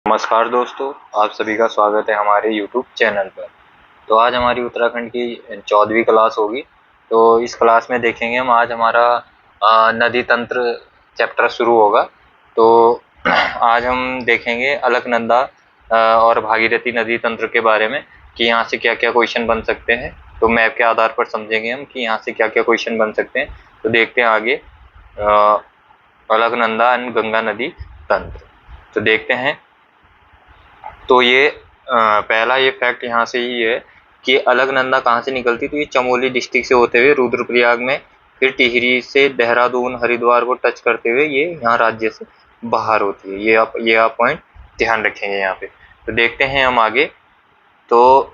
नमस्कार दोस्तों, आप सभी का स्वागत है हमारे YouTube चैनल पर। तो आज हमारी उत्तराखंड की 14वीं क्लास होगी। तो इस क्लास में देखेंगे हम आज हमारा नदी तंत्र चैप्टर शुरू होगा। तो आज हम देखेंगे अलकनंदा और भागीरथी नदी तंत्र के बारे में कि यहाँ से क्या क्या क्वेश्चन बन सकते हैं। तो मैप के आधार पर समझेंगे हम कि यहाँ से क्या क्या क्वेश्चन बन सकते हैं। तो देखते हैं आगे अलकनंदा एंड गंगा नदी तंत्र। तो देखते हैं। तो ये पहला ये फैक्ट यहाँ से ही है कि अलकनंदा कहाँ से निकलती है। तो ये चमोली डिस्ट्रिक्ट से होते हुए रुद्रप्रयाग में, फिर टिहरी से देहरादून हरिद्वार को टच करते हुए ये यहाँ राज्य से बाहर होती है। ये आप पॉइंट ध्यान रखेंगे यहाँ पे। तो देखते हैं हम आगे। तो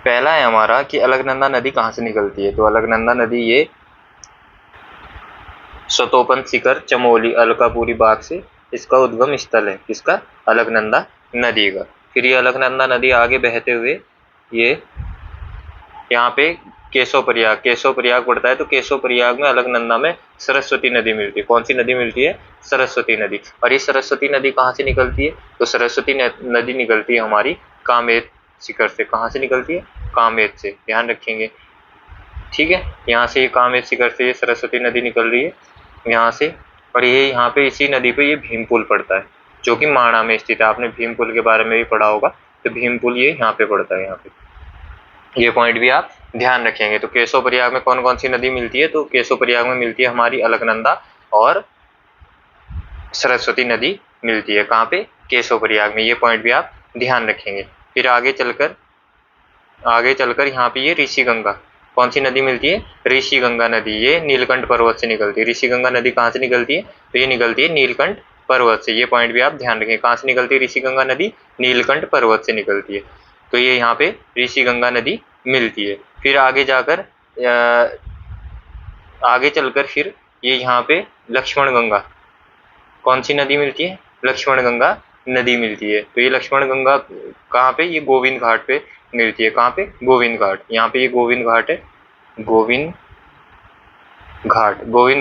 पहला है हमारा कि अलकनंदा नदी कहाँ से निकलती है। तो अलकनंदा नदी ये सतोपन शिखर चमोली अलकापुरी बाग से इसका उद्गम स्थल है। किसका? अलकनंदा नदी का। फिर ये अलकनंदा नदी आगे बहते हुए ये यहाँ पे केशव प्रयाग पड़ता है। तो केशव प्रयाग में अलकनंदा में सरस्वती नदी मिलती है। कौन सी नदी मिलती है? सरस्वती नदी। और ये सरस्वती नदी कहाँ से निकलती है? तो सरस्वती नदी निकलती है हमारी कामेत शिखर से। कहाँ से निकलती है? कामेत से। ध्यान रखेंगे, ठीक है। यहाँ से ये कामेत शिखर से ये सरस्वती नदी निकल रही है यहाँ से। और ये यहाँ पे इसी नदी पे ये भीमपुल पड़ता है जो कि माणा में स्थित है। आपने भीमपुल के बारे में भी पढ़ा होगा। तो भीमपुल ये यहाँ पे पड़ता है। यहाँ पे ये पॉइंट भी आप ध्यान रखेंगे। तो केशव प्रयाग में कौन कौन सी नदी मिलती है? तो केशव प्रयाग में मिलती है हमारी अलकनंदा और सरस्वती नदी मिलती है। कहाँ पे? केशव प्रयाग में। ये पॉइंट भी आप ध्यान रखेंगे। फिर आगे चलकर यहाँ पे ये ऋषि गंगा, कौन सी नदी मिलती है? ऋषि गंगा नदी। ये नीलकंठ पर्वत से निकलती है। ऋषि गंगा नदी कहाँ से निकलती है? तो ये निकलती है नीलकंठ पर्वत से। ये पॉइंट भी आप ध्यान रखें। कहाँ से निकलती है ऋषि गंगा नदी? नीलकंठ पर्वत से निकलती है। तो ये यहाँ पे ऋषि गंगा नदी मिलती है। फिर आगे चलकर फिर ये यहाँ पे लक्ष्मण गंगा, कौन सी नदी मिलती है? लक्ष्मण गंगा नदी मिलती है। तो ये लक्ष्मण गंगा कहाँ पे? ये गोविंद घाट पे मिलती है। कहाँ पे? गोविंद घाट। यहाँ पे ये गोविंद घाट है। गोविंद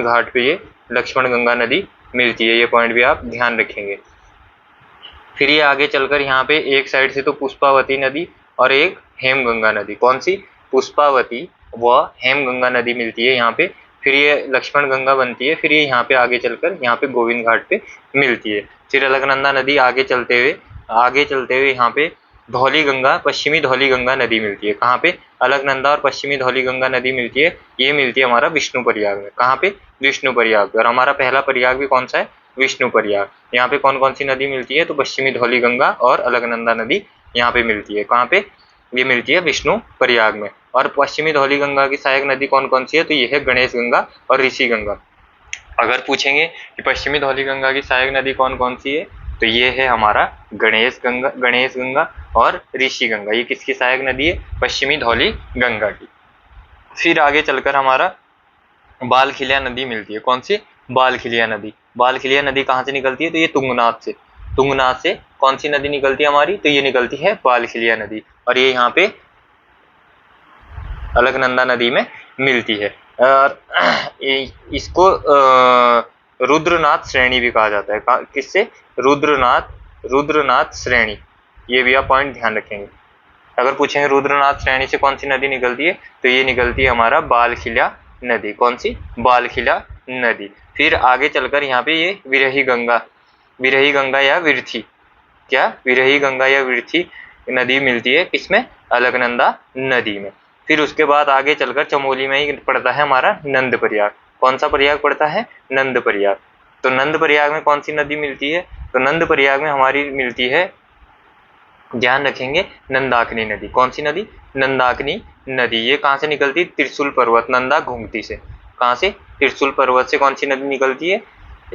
घाट पे ये लक्ष्मण गंगा नदी मिलती है। ये पॉइंट भी आप ध्यान रखेंगे। फिर ये आगे चलकर यहाँ पे एक साइड से तो पुष्पावती नदी और एक हेमगंगा नदी, कौन सी? पुष्पावती व हेमगंगा नदी मिलती है यहाँ पे। फिर ये लक्ष्मण गंगा बनती है। फिर ये यहाँ पे आगे चलकर यहाँ पे गोविंद घाट पे मिलती है। फिर अलकनंदा नदी आगे चलते हुए यहाँ पे धौली गंगा, पश्चिमी धौली गंगा नदी मिलती है। कहाँ पे? अलकनंदा और पश्चिमी धौली गंगा नदी मिलती है। ये मिलती है हमारा विष्णु प्रयाग में। कहाँ पे? विष्णु प्रयाग। और हमारा पहला प्रयाग भी कौन सा है? विष्णु प्रयाग। यहाँ पे कौन कौन सी नदी मिलती है? तो पश्चिमी धौली गंगा और अलकनंदा नदी यहाँ पे मिलती है। कहाँ पे? ये मिलती है विष्णु प्रयाग में। और पश्चिमी धौली गंगा की सहायक नदी कौन कौन सी है? तो ये है गणेश गंगा और ऋषि गंगा। अगर पूछेंगे कि पश्चिमी धौली गंगा की सहायक नदी कौन कौन सी है, तो ये है हमारा गणेश गंगा और ऋषि गंगा। ये किसकी सहायक नदी है? पश्चिमी धौली गंगा की। फिर आगे चलकर हमारा बालखिलिया नदी मिलती है। कौन सी? बालखिलिया नदी। बालखिलिया नदी कहाँ से निकलती है? तो ये तुंगनाथ से कौन सी नदी निकलती है हमारी? तो ये निकलती है बालखिलिया नदी। और ये यहाँ पे अलकनंदा नदी में मिलती है। और इसको रुद्रनाथ श्रेणी भी कहा जाता है। किससे? रुद्रनाथ श्रेणी। ये भी आप पॉइंट ध्यान रखेंगे। अगर पूछेंगे रुद्रनाथ श्रेणी से कौन सी नदी निकलती है, तो ये निकलती है हमारा बालखिला नदी। कौन सी? बालखिला नदी। फिर आगे चलकर यहाँ पे ये विरही गंगा या विरथी, क्या विरही गंगा या विरथी नदी मिलती है किसमें? अलकनंदा नदी में। फिर उसके बाद आगे चलकर चमोली में ही पड़ता है हमारा नंद प्रयाग। कौन सा प्रयाग पड़ता है? नंद प्रयाग। तो नंद प्रयाग में कौन सी नदी मिलती है? तो नंद प्रयाग में हमारी मिलती है, ध्यान रखेंगे, नंदाकिनी नदी। कौन सी नदी? नंदाकिनी नदी। ये कहाँ से निकलती है? त्रिशूल पर्वत, नंदा घुंगटी से। कहाँ से? त्रिशूल पर्वत से कौन सी नदी निकलती है?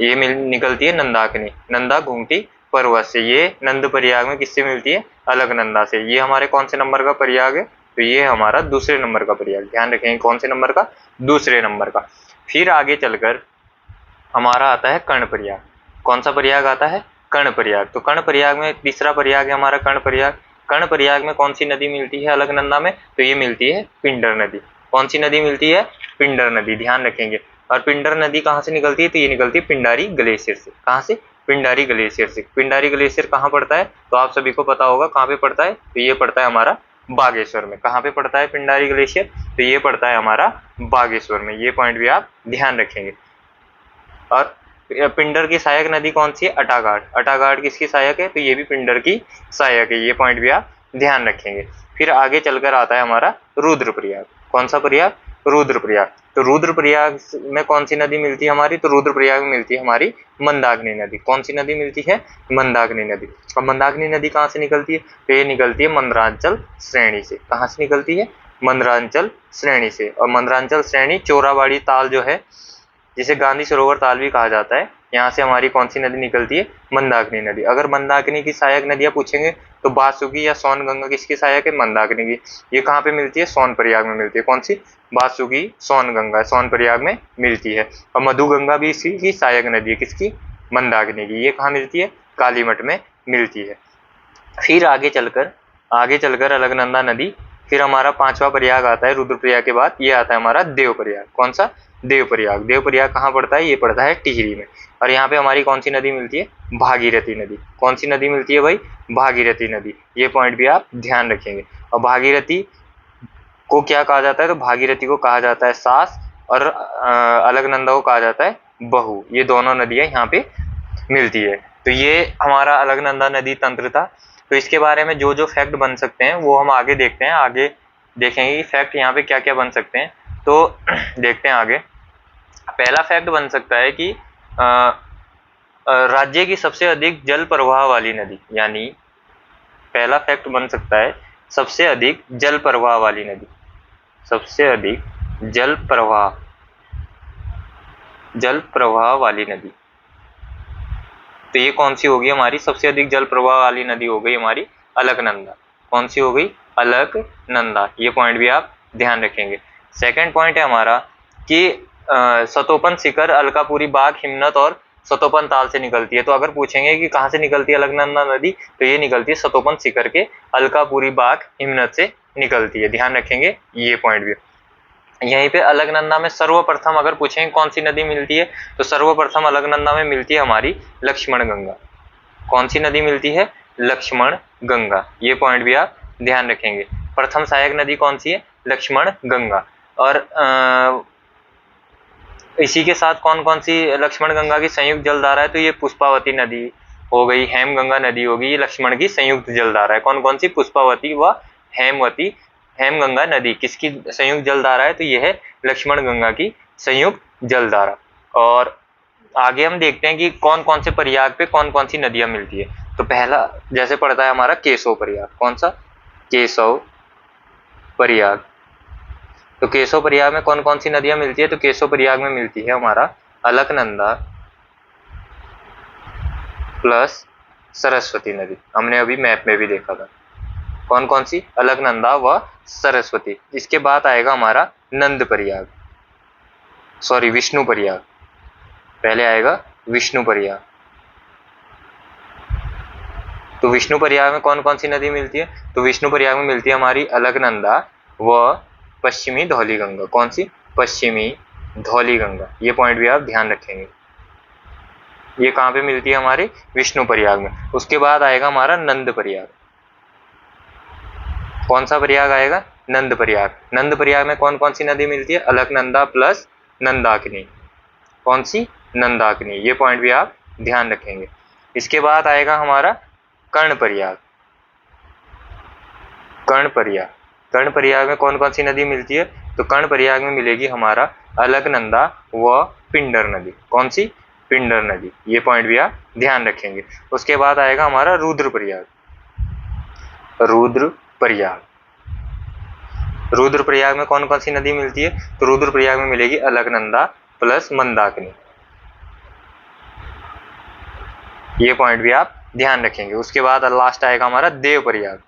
ये निकलती है नंदाकिनी, नंदा घुंगटी पर्वत से। ये नंद प्रयाग में किससे मिलती है? अलकनंदा से। ये हमारे कौन से नंबर का प्रयाग है? तो ये हमारा दूसरे नंबर का प्रयाग। ध्यान रखेंगे, कौन से नंबर का? दूसरे नंबर का। फिर आगे चलकर हमारा आता है कर्ण प्रयाग। कौन सा प्रयाग आता है? कर्ण प्रयाग। तो कर्ण प्रयाग में तीसरा प्रयाग है हमारा कर्ण प्रयाग। कर्ण प्रयाग में कौन सी नदी मिलती है अलकनंदा में? तो ये मिलती है पिंडर नदी। कौन सी नदी मिलती है? पिंडर नदी। ध्यान रखेंगे, और पिंडर नदी कहाँ से निकलती है? तो ये निकलती है पिंडारी ग्लेशियर से। कहाँ से? पिंडारी ग्लेशियर से। पिंडारी ग्लेशियर कहाँ पड़ता है? तो आप सभी को पता होगा कहाँ पे पड़ता है। तो ये पड़ता है हमारा बागेश्वर में। कहाँ पे पड़ता है पिंडारी ग्लेशियर? तो ये पड़ता है हमारा बागेश्वर में। ये पॉइंट भी आप ध्यान रखेंगे। और पिंडर की सहायक नदी कौन सी है? अटाघाट। अटाघाट किसकी सहायक है? तो ये भी पिंडर की सहायक है। ये पॉइंट भी आप ध्यान रखेंगे। फिर आगे चलकर आता है हमारा रुद्रप्रयाग। कौन सा प्रयाग? रुद्रप्रयाग। तो रुद्रप्रयाग में कौन सी नदी मिलती है हमारी? तो रुद्रप्रयाग में मिलती है हमारी मंदाकिनी नदी। कौन सी नदी मिलती है? मंदाकिनी नदी। और मंदाकिनी नदी कहाँ से निकलती है? तो ये निकलती है मंदरांचल श्रेणी से। कहाँ से निकलती है? मंदरांचल श्रेणी से। और मंदरांचल श्रेणी चोराबाड़ी ताल जो है, जिसे गांधी सरोवर ताल भी कहा जाता है, यहाँ से हमारी कौन सी नदी निकलती है? मंदाकिनी नदी। अगर मंदाकिनी की सहायक नदियां पूछेंगे तो बासुकी या सोनगंगा किसकी सहायक है? मंदाकिनी की। ये कहाँ पे मिलती है? सोनप्रयाग में मिलती है। कौन सी? बासुकी सोनगंगा सोनप्रयाग में मिलती है। और मधुगंगा भी इसी की सहायक नदी है। किसकी? मंदाकिनी की। ये कहाँ मिलती है? कालीमठ में मिलती है। फिर आगे चलकर अलकनंदा नदी। फिर हमारा पांचवा प्रयाग आता है रुद्रप्रयाग के बाद। ये आता है हमारा देवप्रयाग। कौन सा? देवप्रयाग। देवप्रयाग कहाँ पड़ता है? ये पड़ता है टिहरी में। और यहाँ पे हमारी कौन सी नदी मिलती है? भागीरथी नदी। कौन सी नदी मिलती है भाई? भागीरथी नदी। ये पॉइंट भी आप ध्यान रखेंगे। और भागीरथी को क्या कहा जाता है? तो भागीरथी को कहा जाता है सास, और अलकनंदा को कहा जाता है बहू। ये दोनों नदियां यहाँ पे मिलती है। तो ये हमारा अलकनंदा नदी तंत्र था। तो इसके बारे में जो जो फैक्ट बन सकते हैं वो हम आगे देखते हैं। आगे देखेंगे कि फैक्ट यहाँ पे क्या क्या बन सकते हैं। तो देखते हैं आगे। पहला फैक्ट बन सकता है कि राज्य की सबसे अधिक जल प्रवाह वाली नदी, यानी पहला फैक्ट बन सकता है सबसे अधिक जल प्रवाह वाली नदी। सबसे अधिक जल प्रवाह वाली नदी। तो ये कौन सी होगी हमारी? सबसे अधिक जल प्रवाह वाली नदी हो गई हमारी अलकनंदा। कौन सी हो गई? अलकनंदा। ये पॉइंट भी आप ध्यान रखेंगे। सेकंड पॉइंट है हमारा कि सतोपन शिखर, अलकापुरी बाग, हिमनद और सतोपन ताल से निकलती है। तो अगर पूछेंगे कि कहाँ से निकलती है अलकनंदा नदी, तो ये निकलती है सतोपन शिखर के अलकापुरी बाग, हिमनद से निकलती है। ध्यान रखेंगे ये पॉइंट भी। यहीं पे अलकनंदा में सर्वप्रथम अगर पूछेंगे कौन सी नदी मिलती है, तो सर्वप्रथम अलकनंदा में मिलती है हमारी लक्ष्मण गंगा। कौन सी नदी मिलती है? लक्ष्मण गंगा। ये पॉइंट भी आप ध्यान रखेंगे। प्रथम सहायक नदी कौन सी है? लक्ष्मण गंगा। और इसी के साथ कौन कौन सी लक्ष्मण गंगा की संयुक्त जलधारा है? तो ये पुष्पावती नदी हो गई, हेमगंगा नदी होगी। ये लक्ष्मण की संयुक्त जलधारा है। कौन कौन सी? पुष्पावती व हेमवती। हेमगंगा नदी किसकी संयुक्त जलधारा है? तो यह है लक्ष्मण गंगा की संयुक्त जलधारा। और आगे हम देखते हैं कि कौन कौन से प्रयाग पे कौन कौन सी नदियां मिलती है। तो पहला जैसे पड़ता है हमारा केशव प्रयाग। कौन सा? केशव प्रयाग। तो केशव प्रयाग में कौन कौन सी नदियां मिलती है? तो केशव प्रयाग में मिलती है हमारा अलकनंदा प्लस सरस्वती नदी। हमने अभी मैप में भी देखा था। कौन कौन सी? अलकनंदा व सरस्वती। इसके बाद आएगा हमारा नंद प्रयाग, सॉरी विष्णु प्रयाग। पहले आएगा विष्णु प्रयाग। तो विष्णु प्रयाग में कौन कौन सी नदी मिलती है? तो विष्णु प्रयाग में मिलती है हमारी अलकनंदा व पश्चिमी धौली गंगा। कौन सी? पश्चिमी धौली गंगा। ये पॉइंट भी आप ध्यान रखेंगे। ये कहाँ पे मिलती है? हमारे विष्णु प्रयाग में। उसके बाद आएगा हमारा नंद प्रयाग। कौन सा प्रयाग आएगा? नंद प्रयाग। नंद प्रयाग में कौन कौन सी नदी मिलती है? अलकनंदा प्लस नंदाकिनी। कौन सी? नंदाकिनी। ये पॉइंट भी आप ध्यान रखेंगे। इसके बाद आएगा हमारा कर्ण प्रयाग। कर्ण प्रयाग। कर्ण प्रयाग में कौन कौन सी नदी मिलती है? तो कर्ण प्रयाग में मिलेगी हमारा अलकनंदा व पिंडर नदी। कौन सी? पिंडर नदी। ये पॉइंट भी आप ध्यान रखेंगे। उसके बाद आएगा हमारा रुद्र प्रयाग। रुद्र प्रयाग। रुद्र प्रयाग में कौन कौन सी नदी मिलती है? तो रुद्र प्रयाग में मिलेगी अलकनंदा प्लस मंदाकिनी। ये पॉइंट भी आप ध्यान रखेंगे। उसके बाद लास्ट आएगा हमारा देव प्रयाग।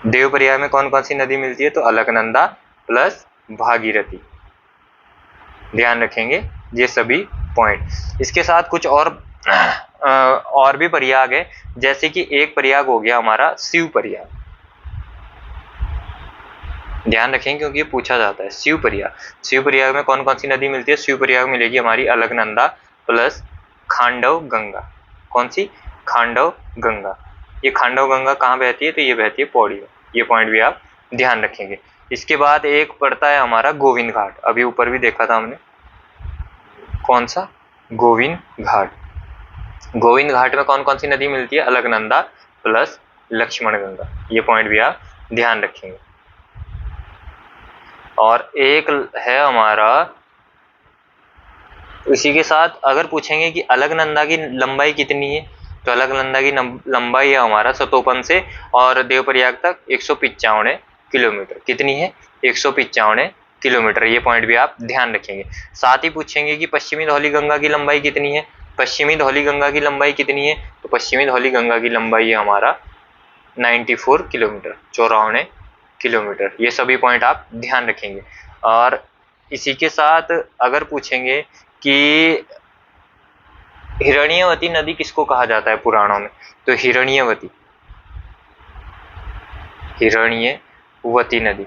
देव प्रयाग में कौन कौन सी नदी मिलती है? तो अलकनंदा प्लस भागीरथी। ध्यान रखेंगे ये सभी पॉइंट। इसके साथ कुछ और भी प्रयाग है, जैसे कि एक प्रयाग हो गया हमारा शिव प्रयाग। ध्यान रखें क्योंकि ये पूछा जाता है। शिवप्रयाग, शिवप्रयाग में कौन कौन सी नदी मिलती है? शिवप्रयाग मिलेगी हमारी अलकनंदा प्लस खांडव गंगा। कौन सी? खांडव गंगा। ये खांडव गंगा कहाँ बहती है? तो ये बहती है पौड़ी में। ये पॉइंट भी आप ध्यान रखेंगे। इसके बाद एक पड़ता है हमारा गोविंद घाट, अभी ऊपर भी देखा था हमने। कौन सा? गोविंद घाट। गोविंद घाट में कौन कौन सी नदी मिलती है? अलकनंदा प्लस लक्ष्मण गंगा। ये पॉइंट भी आप ध्यान रखेंगे। और एक है हमारा, इसी के साथ अगर पूछेंगे कि अलकनंदा की लंबाई कितनी है, तो अलकनंदा की लंबाई है हमारा सतोपन से और देवप्रयाग तक 195 किलोमीटर। कितनी है? 195 किलोमीटर। ये पॉइंट भी आप ध्यान रखेंगे। साथ ही पूछेंगे कि पश्चिमी धौली गंगा की लंबाई कितनी है? पश्चिमी धौली गंगा की लंबाई कितनी है? तो पश्चिमी धौली गंगा की लंबाई है हमारा 94 किलोमीटर, 94 किलोमीटर। ये सभी पॉइंट आप ध्यान रखेंगे। और इसी के साथ अगर पूछेंगे कि हिरण्यवती नदी किसको कहा जाता है पुराणों में, तो हिरण्यवती, हिरण्यवती नदी,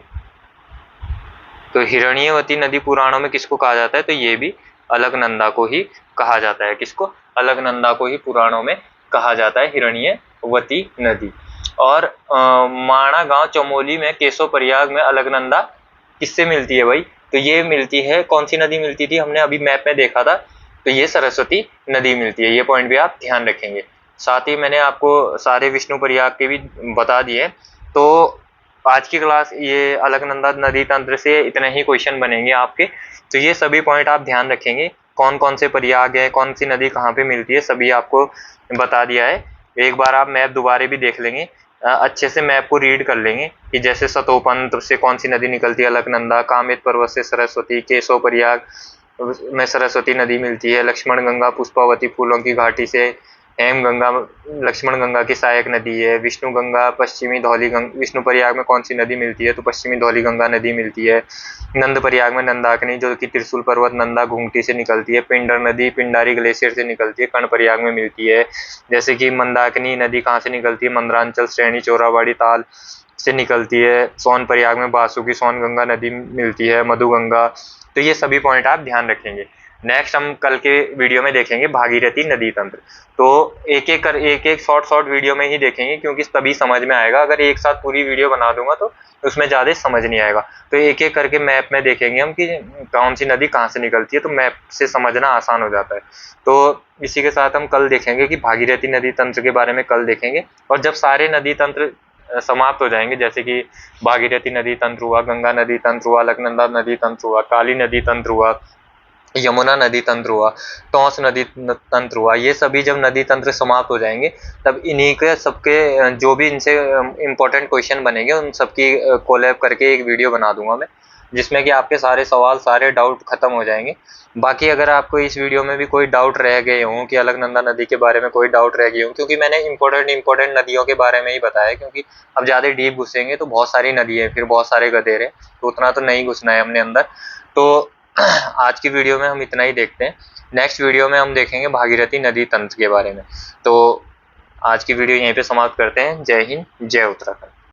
तो हिरण्यवती नदी पुराणों में किसको कहा जाता है? तो ये भी अलकनंदा को ही कहा जाता है। किसको? अलकनंदा को ही पुराणों में कहा जाता है हिरण्यवती नदी। और माणा गांव चमोली में केशव प्रयाग में अलकनंदा किससे मिलती है भाई? तो ये मिलती है, कौन सी नदी मिलती थी? हमने अभी मैप में देखा था, तो ये सरस्वती नदी मिलती है। ये पॉइंट भी आप ध्यान रखेंगे। साथ ही मैंने आपको सारे विष्णु प्रयाग के भी बता दिए। तो आज की क्लास ये अलकनंदा नदी तंत्र से इतने ही क्वेश्चन बनेंगे आपके। तो ये सभी पॉइंट आप ध्यान रखेंगे, कौन कौन से प्रयाग है, कौन सी नदी कहाँ पे मिलती है, सभी आपको बता दिया है। एक बार आप मैप दोबारा भी देख लेंगे, अच्छे से मैप को रीड कर लेंगे कि जैसे सतोपन से कौन सी नदी निकलती है, अलकनंदा, कामित पर्वत से सरस्वती, केशव प्रयाग में सरस्वती नदी मिलती है, लक्ष्मण गंगा पुष्पावती फूलों की घाटी से, हेम गंगा लक्ष्मण गंगा की सहायक नदी है, विष्णु गंगा पश्चिमी धौली गंगा, विष्णु प्रयाग में कौन सी नदी मिलती है? तो पश्चिमी धौली गंगा नदी मिलती है। नंद प्रयाग में नंदाकिनी जो कि त्रिशूल पर्वत नंदा घूंगटी से निकलती है। पिंडर नदी पिंडारी ग्लेशियर से निकलती है, कर्ण प्रयाग में मिलती है। जैसे कि मंदाकिनी नदी कहाँ से निकलती है? मंदरांचल श्रेणी चोराबाड़ी ताल से निकलती है। सोन प्रयाग में बासुकी सोन गंगा नदी मिलती है, मधुगंगा। तो ये सभी पॉइंट आप ध्यान रखेंगे। नेक्स्ट हम कल के वीडियो में देखेंगे भागीरथी नदी तंत्र। तो एक एक शॉर्ट वीडियो में ही देखेंगे क्योंकि तभी समझ में आएगा। अगर एक साथ पूरी वीडियो बना दूंगा तो उसमें ज़्यादा समझ नहीं आएगा। तो एक एक करके मैप में देखेंगे हम कि कौन सी नदी कहाँ से निकलती है, तो मैप से समझना आसान हो जाता है। तो इसी के साथ हम कल देखेंगे कि भागीरथी नदी तंत्र के बारे में कल देखेंगे। और जब सारे नदी तंत्र समाप्त हो जाएंगे, जैसे कि भागीरथी नदी तंत्र हुआ, गंगा नदी तंत्र हुआ, अलकनंदा नदी तंत्र हुआ, काली नदी तंत्र हुआ, यमुना नदी तंत्र हुआ, टोंस नदी तंत्र हुआ, ये सभी जब नदी तंत्र समाप्त हो जाएंगे तब इन्हीं के सबके जो भी इनसे इम्पोर्टेंट क्वेश्चन बनेंगे उन सबकी कोलैब करके एक वीडियो बना दूंगा मैं, जिसमें कि आपके सारे सवाल सारे डाउट खत्म हो जाएंगे। बाकी अगर आपको इस वीडियो में भी कोई डाउट रह गए हों कि अलकनंदा नदी के बारे में कोई डाउट रह गए हों, क्योंकि मैंने इंपॉर्टेंट नदियों के बारे में ही बताया, क्योंकि अब ज़्यादा डीप घुसेंगे तो बहुत सारी नदी है, फिर बहुत सारे गधेरे, तो उतना तो नहीं घुसना है हमने अंदर। तो आज की वीडियो में हम इतना ही देखते हैं। नेक्स्ट वीडियो में हम देखेंगे भागीरथी नदी तंत्र के बारे में। तो आज की वीडियो यहीं पे समाप्त करते हैं। जय हिंद, जय उत्तराखंड।